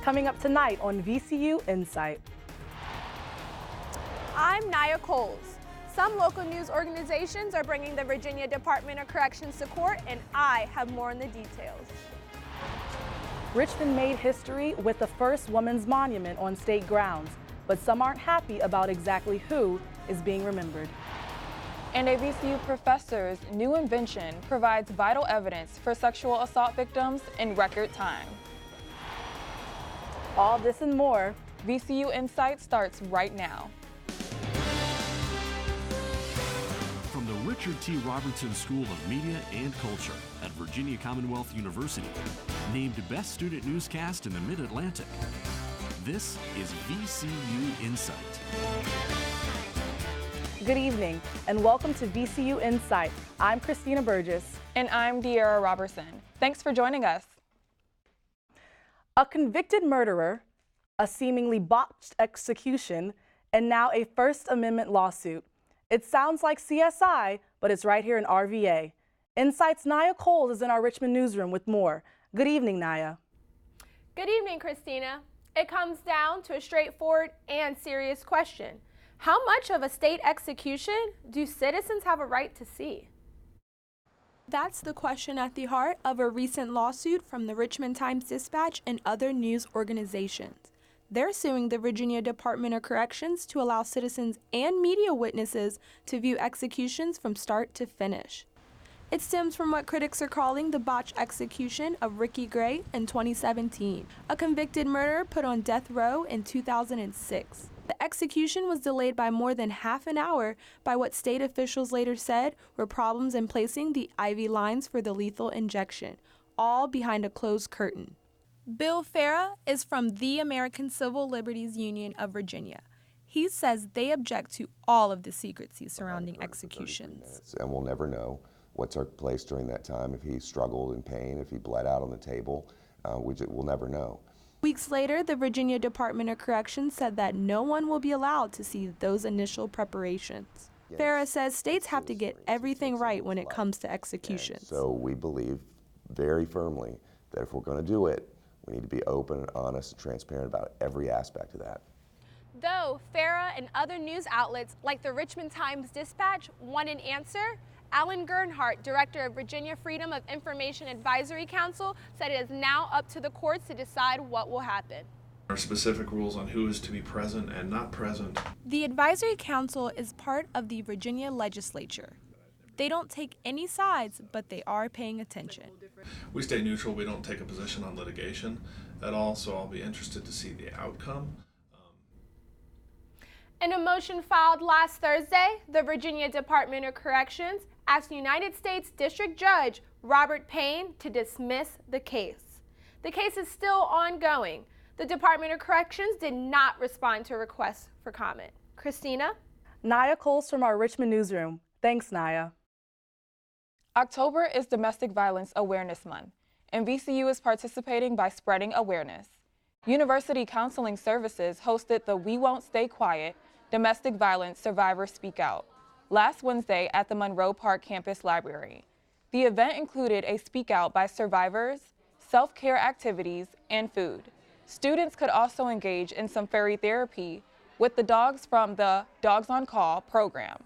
coming up tonight on VCU InSight. I'm Naya Coles. Some local news organizations are bringing the Virginia Department of Corrections to court, and I have more on the details. Richmond made history with the first woman's monument on state grounds, but some aren't happy about exactly who is being remembered. And a VCU professor's new invention provides vital evidence for sexual assault victims in record time. All this and more. VCU InSight starts right now. From the Richard T. Robertson School of Media and Culture at Virginia Commonwealth University, named Best Student Newscast in the Mid-Atlantic, this is VCU InSight. Good evening, and welcome to VCU InSight. I'm Christina Burgess. And I'm De'Ara Robertson. Thanks for joining us. A convicted murderer, a seemingly botched execution, and now a First Amendment lawsuit. It sounds like CSI, but it's right here in RVA. InSight's Naya Coles is in our Richmond newsroom with more. Good evening, Naya. Good evening, Christina. It comes down to a straightforward and serious question. How much of a state execution do citizens have a right to see? That's the question at the heart of a recent lawsuit from the Richmond Times-Dispatch and other news organizations. They're suing the Virginia Department of Corrections to allow citizens and media witnesses to view executions from start to finish. It stems from what critics are calling the botched execution of Ricky Gray in 2017, a convicted murderer put on death row in 2006. The execution was delayed by more than half an hour by what state officials later said were problems in placing the IV lines for the lethal injection, all behind a closed curtain. Bill Farah is from the American Civil Liberties Union of Virginia. He says they object to all of the secrecy surrounding executions. And we'll never know what took place during that time, if he struggled in pain, if he bled out on the table. We'll never know. Weeks later, the Virginia Department of Corrections said that no one will be allowed to see those initial preparations. Yes. Farah says states have to get everything right when it comes to executions. And so we believe very firmly that if we're going to do it, we need to be open and honest and transparent about every aspect of that. Though Farah and other news outlets like the Richmond Times-Dispatch want an answer, Alan Gernhardt, director of Virginia Freedom of Information Advisory Council, said it is now up to the courts to decide what will happen. There are specific rules on who is to be present and not present. The Advisory Council is part of the Virginia legislature. They don't take any sides, but they are paying attention. We stay neutral. We don't take a position on litigation at all, so I'll be interested to see the outcome. In a motion filed last Thursday, the Virginia Department of Corrections asked United States District Judge Robert Payne to dismiss the case. The case is still ongoing. The Department of Corrections did not respond to requests for comment. Christina? Naya Coles from our Richmond newsroom. Thanks, Naya. October is Domestic Violence Awareness Month, and VCU is participating by spreading awareness. University Counseling Services hosted the We Won't Stay Quiet Domestic Violence Survivors Speak Out last Wednesday at the Monroe Park Campus Library. The event included a speak out by survivors, self-care activities, and food. Students could also engage in some furry therapy with the dogs from the Dogs on Call program.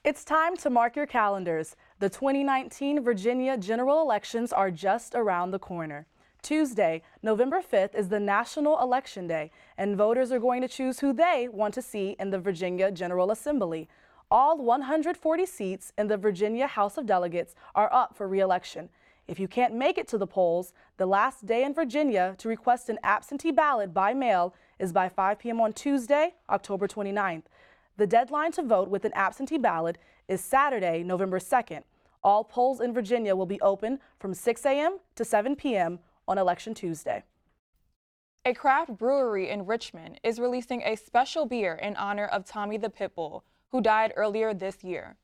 It's time to mark your calendars. The 2019 Virginia general elections are just around the corner. Tuesday, November 5th is the National Election Day, and voters are going to choose who they want to see in the Virginia General Assembly. All 140 seats in the Virginia House of Delegates are up for re-election. If you can't make it to the polls, the last day in Virginia to request an absentee ballot by mail is by 5 p.m. on Tuesday, October 29th. The deadline to vote with an absentee ballot is Saturday, November 2nd. All polls in Virginia will be open from 6 a.m. to 7 p.m. on Election Tuesday. A craft brewery in Richmond is releasing a special beer in honor of Tommy the Pitbull, who died earlier this year.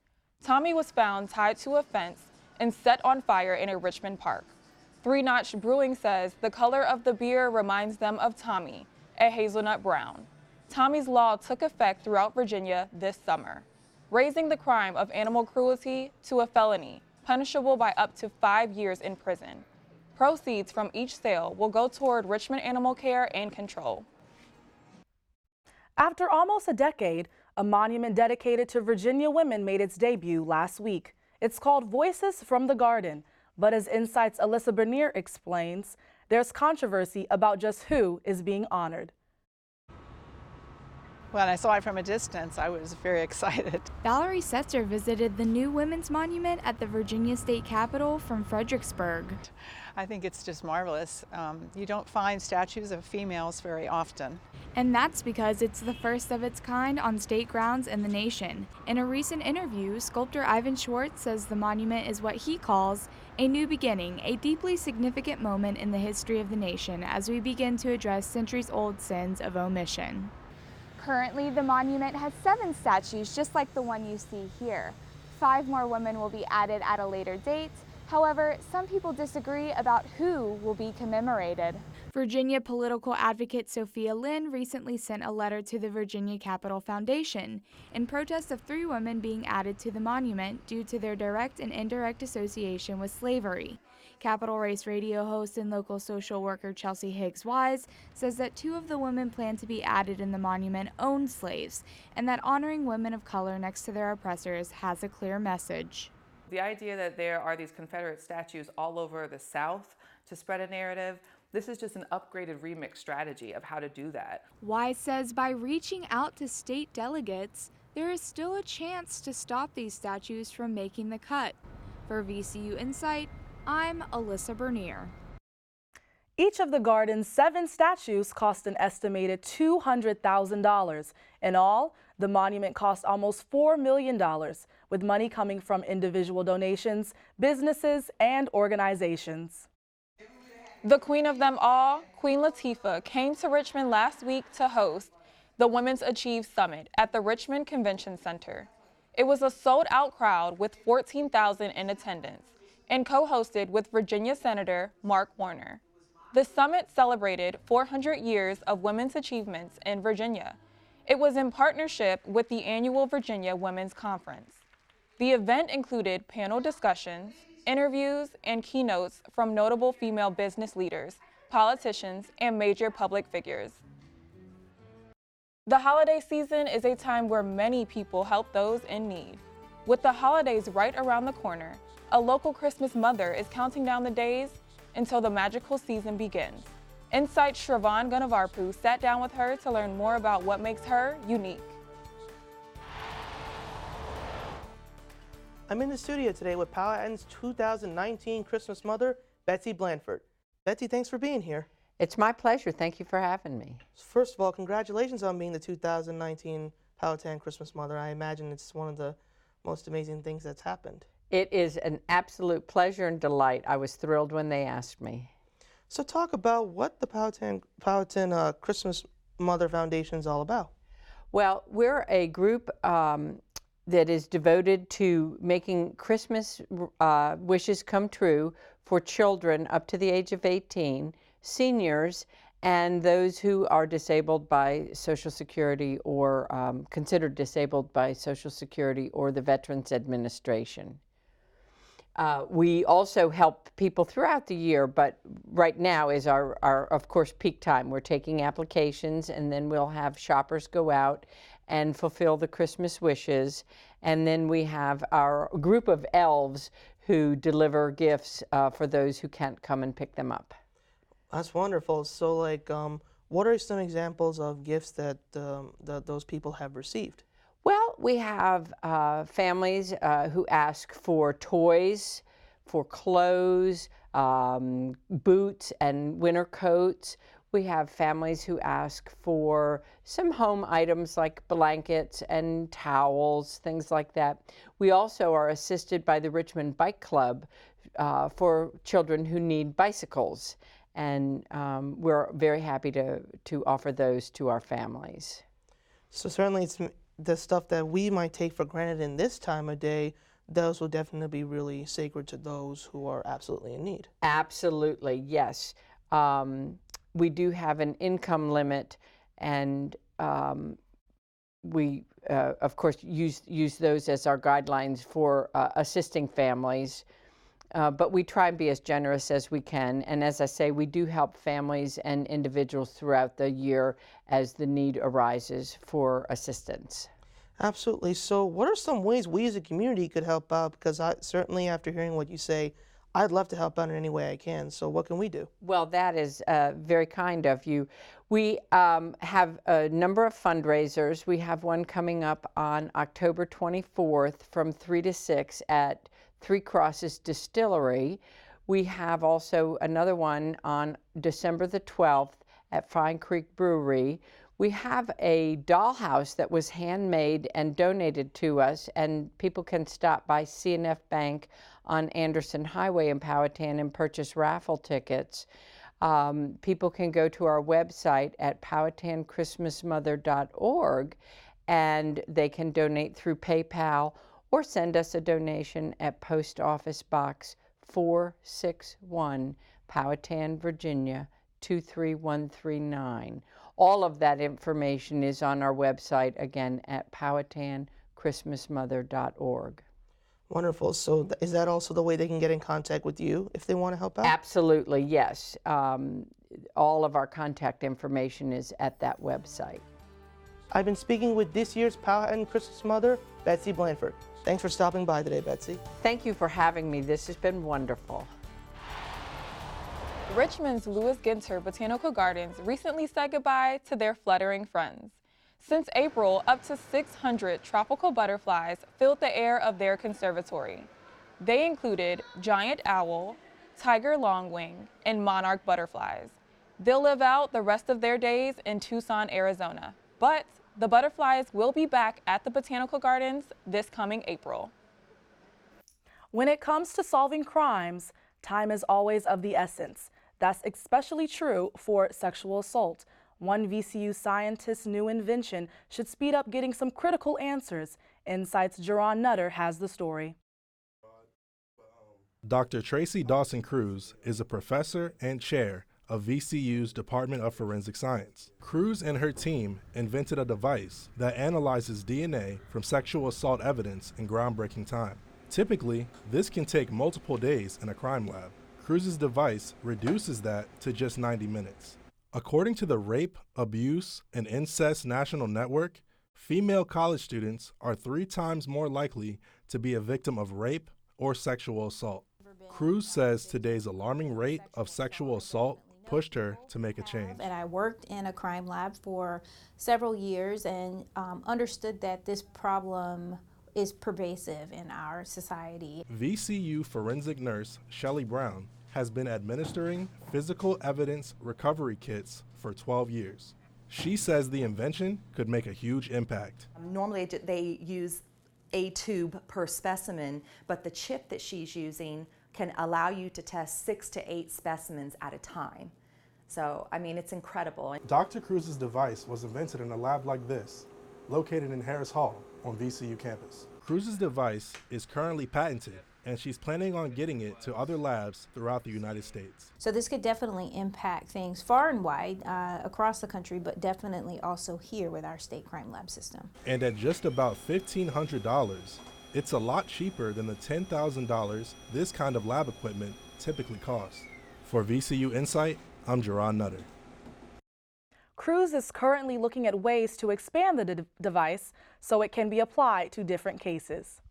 Tommy was found tied to a fence and set on fire in a Richmond park. Three Notch Brewing says the color of the beer reminds them of Tommy, a hazelnut brown. Tommy's Law took effect throughout Virginia this summer, raising the crime of animal cruelty to a felony, punishable by up to 5 years in prison. Proceeds from each sale will go toward Richmond Animal Care and Control. After almost a decade, a monument dedicated to Virginia women made its debut last week. It's called Voices from the Garden, but as InSight's Alyssa Bernier explains, there's controversy about just who is being honored. When I saw it from a distance, I was very excited. Valerie Setzer visited the new Women's Monument at the Virginia State Capitol from Fredericksburg. I think it's just marvelous. You don't find statues of females very often. And that's because it's the first of its kind on state grounds in the nation. In a recent interview, sculptor Ivan Schwartz says the monument is what he calls a new beginning, a deeply significant moment in the history of the nation as we begin to address centuries-old sins of omission. Currently, the monument has 7 statues, just like the one you see here. 5 more women will be added at a later date. However, some people disagree about who will be commemorated. Virginia political advocate Sophia Lynn recently sent a letter to the Virginia Capital Foundation in protest of 3 women being added to the monument due to their direct and indirect association with slavery. Capital Race Radio host and local social worker Chelsea Higgs-Wise says that 2 of the women planned to be added in the monument owned slaves, and that honoring women of color next to their oppressors has a clear message. The idea that there are these Confederate statues all over the South to spread a narrative, this is just an upgraded remix strategy of how to do that. Wise says by reaching out to state delegates, there is still a chance to stop these statues from making the cut. For VCU InSight, I'm Alyssa Bernier. Each of the garden's 7 statues cost an estimated $200,000. In all, the monument cost almost $4 million, with money coming from individual donations, businesses, and organizations. The queen of them all, Queen Latifah, came to Richmond last week to host the Women's Achieve Summit at the Richmond Convention Center. It was a sold-out crowd with 14,000 in attendance and co-hosted with Virginia Senator Mark Warner. The summit celebrated 400 years of women's achievements in Virginia. It was in partnership with the annual Virginia Women's Conference. The event included panel discussions, interviews, and keynotes from notable female business leaders, politicians, and major public figures. The holiday season is a time where many people help those in need. With the holidays right around the corner, a local Christmas mother is counting down the days until the magical season begins. InSight's Shravan Gunavarpu sat down with her to learn more about what makes her unique. I'm in the studio today with Powhatan's 2019 Christmas mother, Betsy Blandford. Betsy, thanks for being here. It's my pleasure. Thank you for having me. First of all, congratulations on being the 2019 Powhatan Christmas mother. I imagine it's one of the most amazing things that's happened. It is an absolute pleasure and delight. I was thrilled when they asked me. So talk about what the Powhatan Christmas Mother Foundation is all about. Well, we're a group that is devoted to making Christmas wishes come true for children up to the age of 18, seniors, and those who are disabled by Social Security or considered disabled by Social Security or the Veterans Administration. We also help people throughout the year, but right now is our, of course, peak time. We're taking applications, and then we'll have shoppers go out and fulfill the Christmas wishes. And then we have our group of elves who deliver gifts for those who can't come and pick them up. That's wonderful. So, like, what are some examples of gifts that those people have received? Well, we have families who ask for toys, for clothes, boots and winter coats. We have families who ask for some home items like blankets and towels, things like that. We also are assisted by the Richmond Bike Club for children who need bicycles. And we're very happy to offer those to our families. So certainly it's the stuff that we might take for granted in this time of day, those will definitely be really sacred to those who are absolutely in need. Absolutely, yes. We do have an income limit, and we, of course, use those as our guidelines for assisting families. But we try and be as generous as we can. And as I say, we do help families and individuals throughout the year as the need arises for assistance. Absolutely. So what are some ways we as a community could help out? Because certainly after hearing what you say, I'd love to help out in any way I can. So what can we do? Well, that is very kind of you. We have a number of fundraisers. We have one coming up on October 24th from 3 to 6 at Three Crosses Distillery. We have also another one on December the 12th at Fine Creek Brewery. We have a dollhouse that was handmade and donated to us, and people can stop by C&F Bank on Anderson Highway in Powhatan and purchase raffle tickets. People can go to our website at powhatanchristmasmother.org, and they can donate through PayPal or send us a donation at Post Office Box 461, Powhatan, Virginia 23139. All of that information is on our website, again, at powhatanchristmasmother.org. Wonderful. So is that also the way they can get in contact with you if they want to help out? Absolutely, yes. All of our contact information is at that website. I've been speaking with this year's Powhatan Christmas Mother, Betsy Blanford. Thanks for stopping by today, Betsy. Thank you for having me. This has been wonderful. Richmond's Lewis Ginter Botanical Gardens recently said goodbye to their fluttering friends. Since April, up to 600 tropical butterflies filled the air of their conservatory. They included giant owl, tiger longwing, and monarch butterflies. They'll live out the rest of their days in Tucson, Arizona. But the butterflies will be back at the Botanical Gardens this coming April. When it comes to solving crimes, time is always of the essence. That's especially true for sexual assault. One VCU Scientists New Invention should speed up getting some critical answers. InSight's Jerron Nutter has the story. Dr. Tracy Dawson-Cruz is a professor and chair of VCU's Department of Forensic Science. Cruz and her team invented a device that analyzes DNA from sexual assault evidence in groundbreaking time. Typically, this can take multiple days in a crime lab. Cruz's device reduces that to just 90 minutes. According to the Rape, Abuse, and Incest National Network, female college students are 3 times more likely to be a victim of rape or sexual assault. Cruz says today's alarming rate of sexual assault pushed her to make a change. And I worked in a crime lab for several years and understood that this problem is pervasive in our society. VCU forensic nurse Shelley Brown has been administering physical evidence recovery kits for 12 years. She says the invention could make a huge impact. Normally they use a tube per specimen, but the chip that she's using can allow you to test 6 to 8 specimens at a time. So, I mean, it's incredible. Dr. Cruz's device was invented in a lab like this, located in Harris Hall on VCU campus. Cruz's device is currently patented, and she's planning on getting it to other labs throughout the United States. So this could definitely impact things far and wide across the country, but definitely also here with our state crime lab system. And at just about $1,500, it's a lot cheaper than the $10,000 this kind of lab equipment typically costs. For VCU InSight, I'm Jerron Nutter. Cruz is currently looking at ways to expand the device so it can be applied to different cases.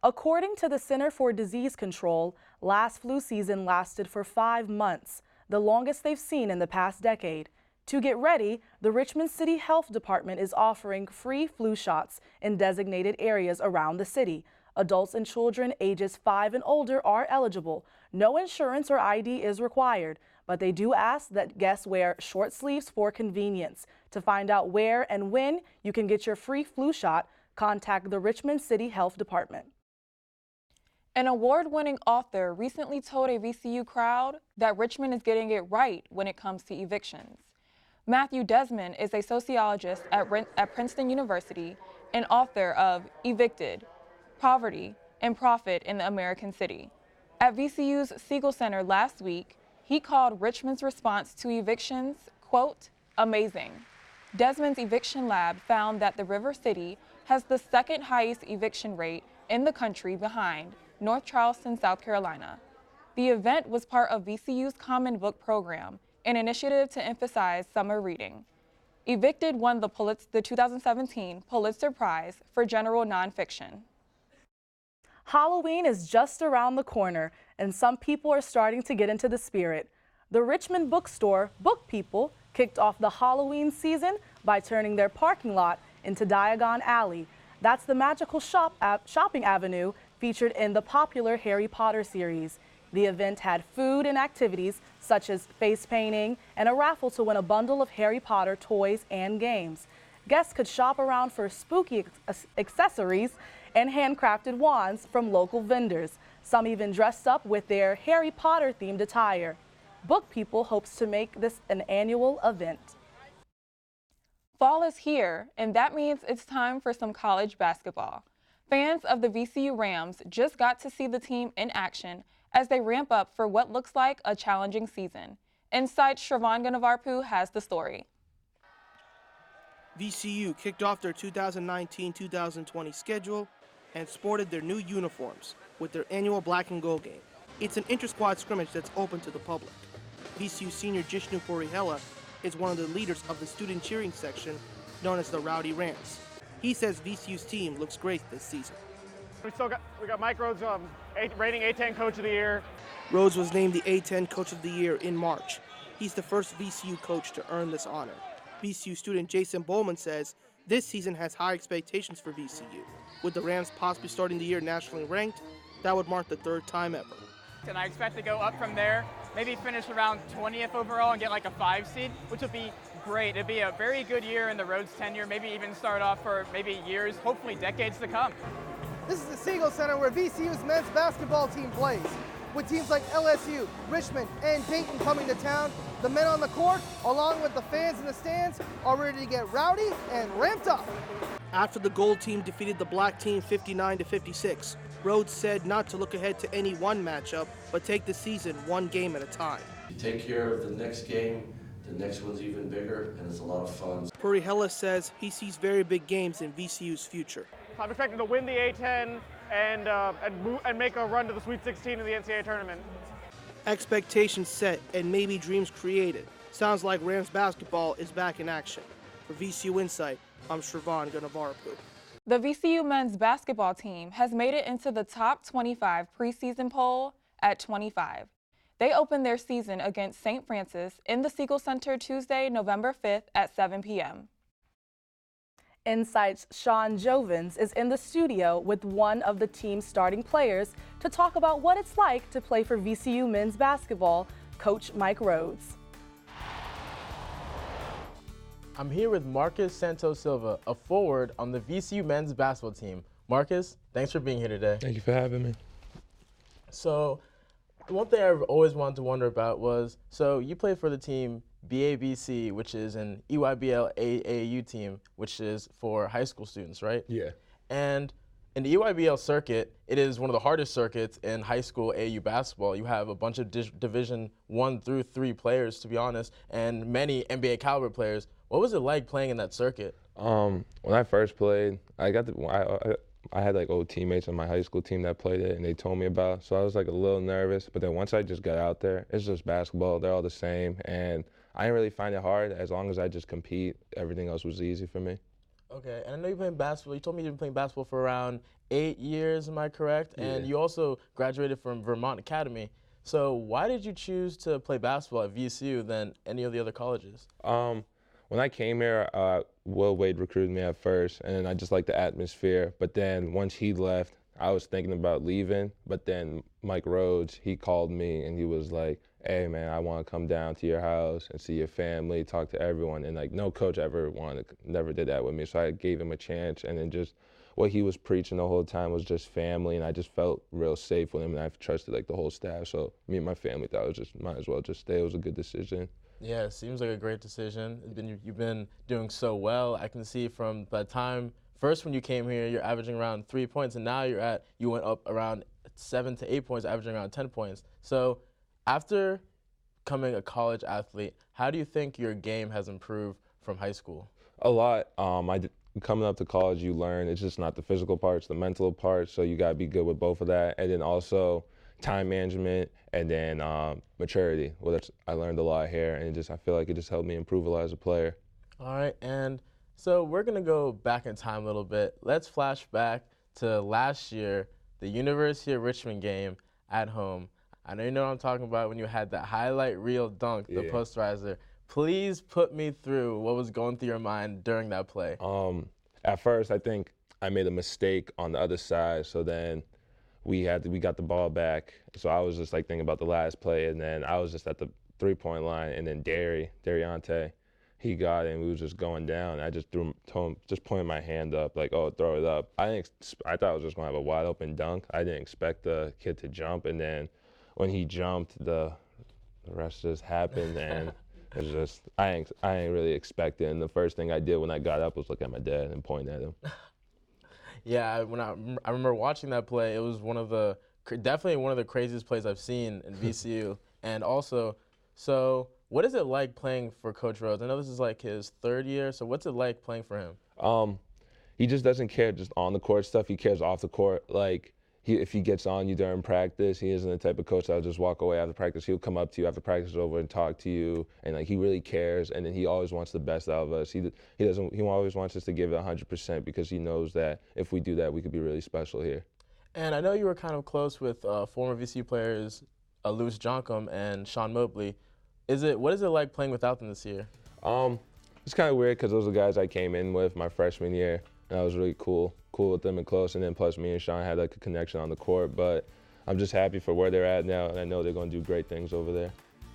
According to the Center for Disease Control, last flu season lasted for 5 months, the longest they've seen in the past decade. To get ready, the Richmond City Health Department is offering free flu shots in designated areas around the city. Adults and children ages 5 and older are eligible. No insurance or ID is required, but they do ask that guests wear short sleeves for convenience. To find out where and when you can get your free flu shot, contact the Richmond City Health Department. An award-winning author recently told a VCU crowd that Richmond is getting it right when it comes to evictions. Matthew Desmond is a sociologist at Princeton University and author of Evicted, Poverty and Profit in the American City. At VCU's Siegel Center last week, he called Richmond's response to evictions, quote, amazing. Desmond's eviction lab found that the River City has the second highest eviction rate in the country behind North Charleston, South Carolina. The event was part of VCU's Common Book program, an initiative to emphasize summer reading. Evicted won the 2017 Pulitzer Prize for general nonfiction. Halloween is just around the corner, and some people are starting to get into the spirit. The Richmond bookstore, Book People, kicked off the Halloween season by turning their parking lot into Diagon Alley. That's the magical shopping avenue featured in the popular Harry Potter series. The event had food and activities such as face painting and a raffle to win a bundle of Harry Potter toys and games. Guests could shop around for spooky accessories and handcrafted wands from local vendors. Some even dressed up with their Harry Potter themed attire. Book People hopes to make this an annual event. Fall is here, and that means it's time for some college basketball. Fans of the VCU Rams just got to see the team in action as they ramp up for what looks like a challenging season. InSight's Shravan Ganavarpu has the story. VCU kicked off their 2019-2020 schedule and sported their new uniforms with their annual black and gold game. It's an inter-squad scrimmage that's open to the public. VCU senior Jishnu Purihela is one of the leaders of the student cheering section known as the Rowdy Rams. He says VCU's team looks great this season. We got Mike Rhodes, rating A10 Coach of the Year. Rhodes was named the A10 Coach of the Year in March. He's the first VCU coach to earn this honor. VCU student Jason Bowman says this season has high expectations for VCU. With the Rams possibly starting the year nationally ranked, that would mark the third time ever. And I expect to go up from there, maybe finish around 20th overall and get like a 5 seed, which would be great. It'd be a very good year in the Rhodes tenure, maybe even start off for maybe years, hopefully decades to come. This is the Siegel Center where VCU's men's basketball team plays. With teams like LSU, Richmond, and Dayton coming to town, the men on the court, along with the fans in the stands, are ready to get rowdy and ramped up. After the gold team defeated the black team 59-56, Rhodes said not to look ahead to any one matchup, but take the season one game at a time. You take care of the next game, the next one's even bigger, and it's a lot of fun. Purihela says he sees very big games in VCU's future. I'm expecting to win the A10 and make a run to the Sweet 16 of the NCAA tournament. Expectations set and maybe dreams created. Sounds like Rams basketball is back in action. For VCU InSight, I'm Shravan Ganavarpu. The VCU men's basketball team has made it into the top 25 preseason poll at 25. They opened their season against St. Francis in the Siegel Center Tuesday, November 5th at 7 p.m. InSight's Sean Jovins is in the studio with one of the team's starting players to talk about what it's like to play for VCU men's basketball, Coach Mike Rhodes. I'm here with Marcus Santos Silva, a forward on the VCU men's basketball team. Marcus, thanks for being here today. Thank you for having me. So, one thing I've always wanted to wonder about was, so you played for the team BABC, which is an EYBL AAU team, which is for high school students, right? Yeah. And in the EYBL circuit, it is one of the hardest circuits in high school AAU basketball. You have a bunch of Division 1 through 3 players, to be honest, and many NBA caliber players. What was it like playing in that circuit? When I first played, I had like old teammates on my high school team that played it, and they told me about it, so I was like a little nervous. But then once I just got out there, it's just basketball. They're all the same, and I didn't really find it hard. As long as I just compete, everything else was easy for me. Okay, and I know you're playing basketball. You told me you've been playing basketball for around 8 years, am I correct? Yeah. And you also graduated from Vermont Academy. So why did you choose to play basketball at VCU than any of the other colleges? When I came here, Will Wade recruited me at first, and I just liked the atmosphere. But then once he left, I was thinking about leaving. But then Mike Rhodes, he called me, and he was like, hey, man, I want to come down to your house and see your family, talk to everyone. And, like, no coach never did that with me. So I gave him a chance, and then just what he was preaching the whole time was just family, and I just felt real safe with him, and I've trusted, like, the whole staff. So me and my family thought might as well just stay. It was a good decision. Yeah, it seems like a great decision. You've been doing so well. I can see from the time first when you came here, you're averaging around 3 points, and now you went up around 7 to 8 points, averaging around 10 points. So after becoming a college athlete, how do you think your game has improved from high school? A lot. coming up to college, you learn it's just not the physical part, it's the mental part. So you got to be good with both of that. And then also time management and then maturity. Well, I learned a lot here, and I feel like it just helped me improve a lot as a player. All right, and so we're going to go back in time a little bit. Let's flash back to last year, the University of Richmond game at home. I know you know what I'm talking about when you had that highlight reel dunk, the posterizer. Please put me through what was going through your mind during that play. At first, I think I made a mistake on the other side, so then we got the ball back. So I was just like thinking about the last play, and then I was just at the three-point line, and then Dariante, he got it, and we was just going down. I just told him, just pointing my hand up, like, oh, throw it up. I thought I was just gonna have a wide open dunk. I didn't expect the kid to jump, and then when he jumped, the rest just happened, and it was just, I ain't really expect it. And the first thing I did when I got up was look at my dad and point at him. Yeah, I remember watching that play. It was definitely one of the craziest plays I've seen in VCU. And also, so what is it like playing for Coach Rhodes? I know this is like his third year, so what's it like playing for him? He just doesn't care just on the court stuff. He cares off the court. Like, if he gets on you during practice, he isn't the type of coach that'll just walk away after practice. He'll come up to you after practice is over and talk to you, and like he really cares. And then he always wants the best out of us. He always wants us to give it 100% because he knows that if we do that, we could be really special here. And I know you were kind of close with former VCU players, Louis Joncom and Sean Mobley. What is it like playing without them this year? It's kind of weird because those are the guys I came in with my freshman year. That was really cool with them and close, and then plus me and Sean had like a connection on the court, but I'm just happy for where they're at now, and I know they're going to do great things over there.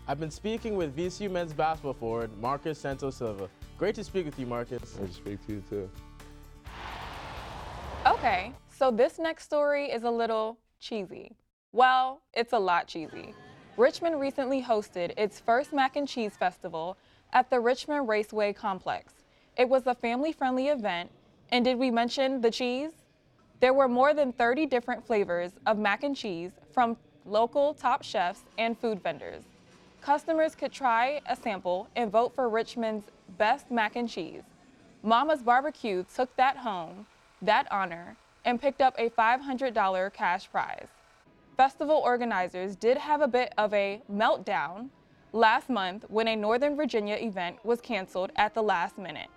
I've been speaking with VCU men's basketball forward Marcus Santos Silva. Great to speak with you, Marcus. Great to speak to you too. Okay, so this next story is a little cheesy. Well, it's a lot cheesy. Richmond recently hosted its first mac and cheese festival at the Richmond Raceway Complex. It was a family-friendly event. And did we mention the cheese? There were more than 30 different flavors of mac and cheese from local top chefs and food vendors. Customers could try a sample and vote for Richmond's best mac and cheese. Mama's Barbecue took that honor, and picked up a $500 cash prize. Festival organizers did have a bit of a meltdown last month when a Northern Virginia event was canceled at the last minute.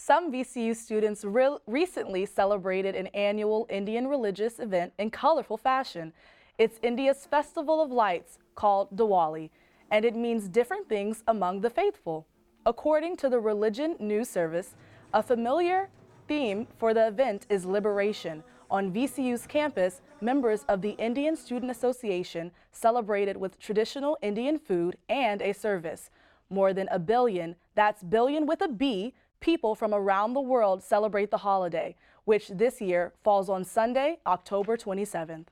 Some VCU students recently celebrated an annual Indian religious event in colorful fashion. It's India's festival of lights called Diwali, and it means different things among the faithful. According to the Religion News Service, a familiar theme for the event is liberation. On VCU's campus, members of the Indian Student Association celebrated with traditional Indian food and a service. More than a billion, that's billion with a B, people from around the world celebrate the holiday, which this year falls on Sunday, October 27th.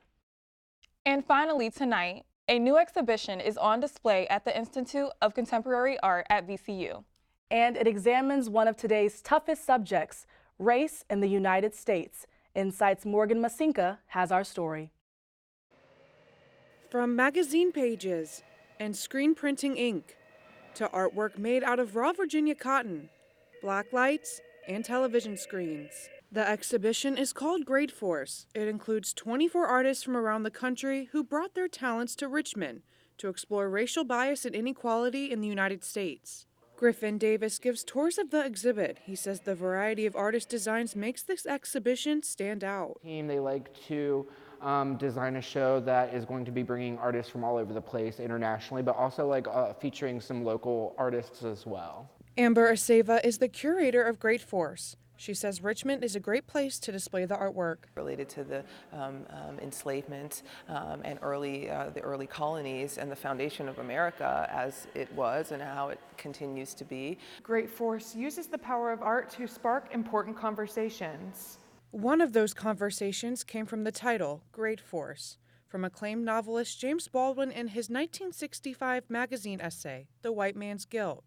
And finally tonight, a new exhibition is on display at the Institute of Contemporary Art at VCU. And it examines one of today's toughest subjects, race in the United States. InSight's Morgan Masinka has our story. From magazine pages and screen printing ink to artwork made out of raw Virginia cotton, black lights, and television screens. The exhibition is called Great Force. It includes 24 artists from around the country who brought their talents to Richmond to explore racial bias and inequality in the United States. Griffin Davis gives tours of the exhibit. He says the variety of artist designs makes this exhibition stand out. They like to design a show that is going to be bringing artists from all over the place internationally, but also featuring some local artists as well. Amber Aceva is the curator of Great Force. She says Richmond is a great place to display the artwork. Related to the enslavement and the early colonies and the foundation of America as it was and how it continues to be. Great Force uses the power of art to spark important conversations. One of those conversations came from the title, Great Force, from acclaimed novelist James Baldwin in his 1965 magazine essay, The White Man's Guilt.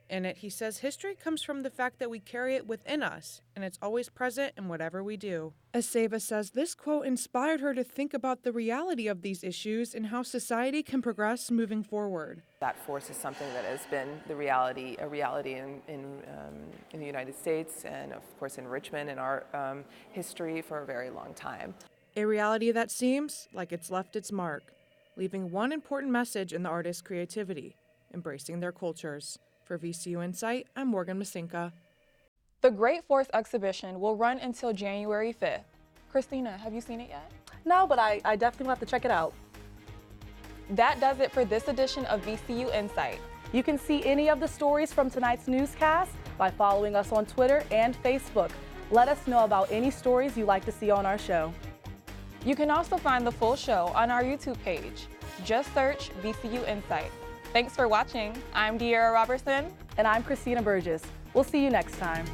In it, he says history comes from the fact that we carry it within us, and it's always present in whatever we do. Aseva says this quote inspired her to think about the reality of these issues and how society can progress moving forward. That force is something that has been a reality in the United States and, of course, in Richmond in our history for a very long time. A reality that seems like it's left its mark, leaving one important message in the artist's creativity, embracing their cultures. For VCU InSight, I'm Morgan Masinka. The Great Force exhibition will run until January 5th. Christina, have you seen it yet? No, but I definitely will have to check it out. That does it for this edition of VCU InSight. You can see any of the stories from tonight's newscast by following us on Twitter and Facebook. Let us know about any stories you'd like to see on our show. You can also find the full show on our YouTube page. Just search VCU InSight. Thanks for watching. I'm De'Ara Robertson. And I'm Christina Burgess. We'll see you next time.